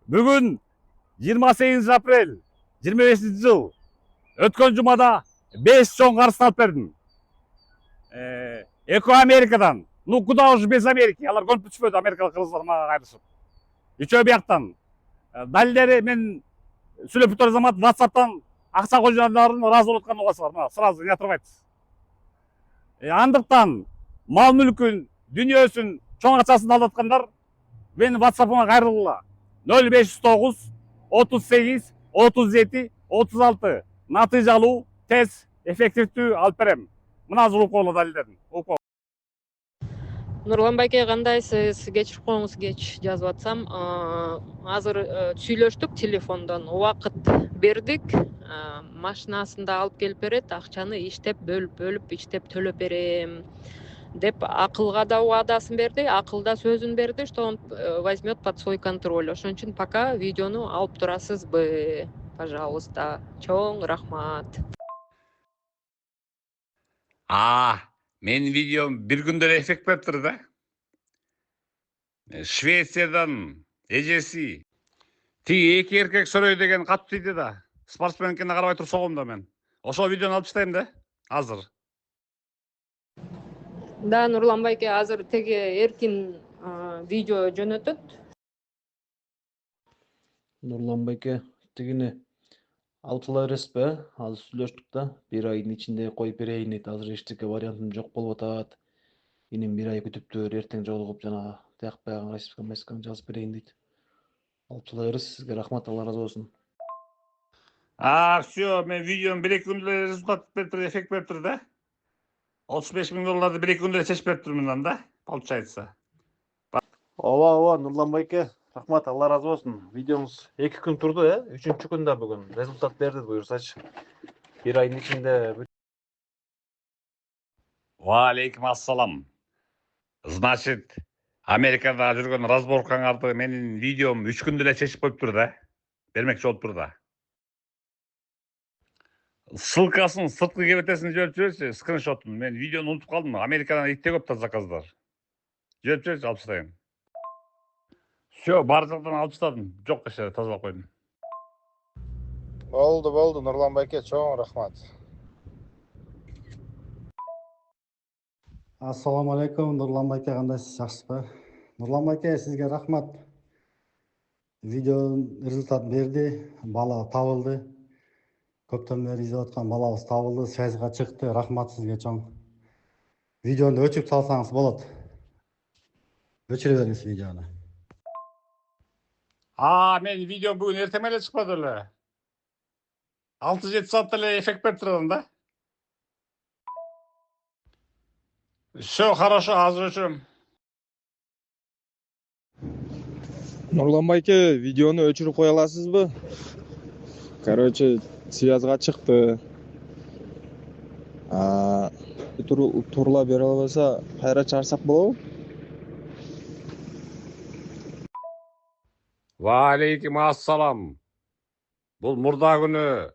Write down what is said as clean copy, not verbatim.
Бүгін 28 апрель 25 жыл. Өткен жұмада 5 чоң қарсын алып бердім. Эко Америкадан. Ну, куда уж без Америки. Алар көніп түспеді, америкалық қырғыздар маған қайрышып. Үшеу бияқтан. Дәлелдері мен сөйлеп тұр замат WhatsApp'тан ақша қойғандарын разы болып отқан оғасы бар. Сразу не отрывайтесь. Андықтан мал мүлкін, дүниесін, чоң ақшасын алдатқандар мен WhatsApp'ыма қайрылыла. 0509 38 37 36 натыйжа алуу тез, эффективдүү алып берем. Мына зулуп колу далилдерин. Нурлан байке, кандайсыз? Кечирип коюңуз, кеч жазып атсам. Азыр сүйлөштүк телефондон. Убакыт бердик. Машинасында алып келип берет. Акчаны иштеп бөлүп иштеп төлөп берем деп акылга да уадасын берди, акылда сөзүн берди, что он возьмет под свой контроль. Ошон үчүн пока видеону алып турасызбы? Пожалуйста. Чоң рахмат. Менин видеом бир күндө эффект берип тур да. Швециядан эжеси тиги эки эркек сөрөй деген катып тийди да. Спортсменкине карабай туруп согом да мен. Ошол видеону алып таштайм да. Азыр. Да, Нурлан байке, азыр теги эркин видео жөнөтөт. Нурлан байке, тигини алчыла бересизби? Азыр сүйлөштүк да. Бир айдын ичинде коюп берейин дейт. Азыр эчтеке вариантым жок болуп атат. Энем бир ай күтүптүр, эртең жолугуп жана тияк баягы кайсыкан жазып берейин дейт. Алчыла бересиз, сизге рахмат, Алла ыраазы болсун. Все, мен видеом 1-2 күндө результат берип тур, эффект берип тур да. $35,000 1-2 күндө чечип берип тур мындан да, получается. Ооба, Нурлан байке, рахмат, Алла ыраазы болсун. Видеоңуз 2 күн турду, 3-чү күндө бүгүн результат берди, буюрсачы. Бир айдын ичинде. Валейкум ассалам. Значит, Америкада жүргөн разборкаңарды менин видеом 3 күндө эле чечип коюптур да. Бермекчи болуптур да. Ссылкасын, сырткы кебетесин жиберип жиберчи, скриншотун. Мен видеону унутуп калдым. Америкадан итте көп да заказдар. Жиберип жиберчи, алып таштайын. Все, бар жактан алып таштадым. Жок эше тазалап койдум. Болду, Нурлан байке, чоң рахмат. Ассаламу алейкум, Нурлан байке, кандайсыз, жакшысызбы? Нурлан байке, сизге рахмат. Видео результат берди, бала табылды. Көптөн бери издеп аткан балабыз табылды, связьга чыкты. Рахмат сизге чоң. Видеону өчүрүп салсаңыз болот. Өчүрө бериңиз видеону. Мен видеом бүгүн эртең эле чыкпады эле. 6-7 саатта эле эффект берип турдум да. Все хорошо, азыр өчүрөм. Нурлан байке, видеону өчүрүп кое аласызбы? Короче, связьга чыкты. Турла бере албаса, кайра чарсак болобу? Валейкум ассалам. Бул мурда күнү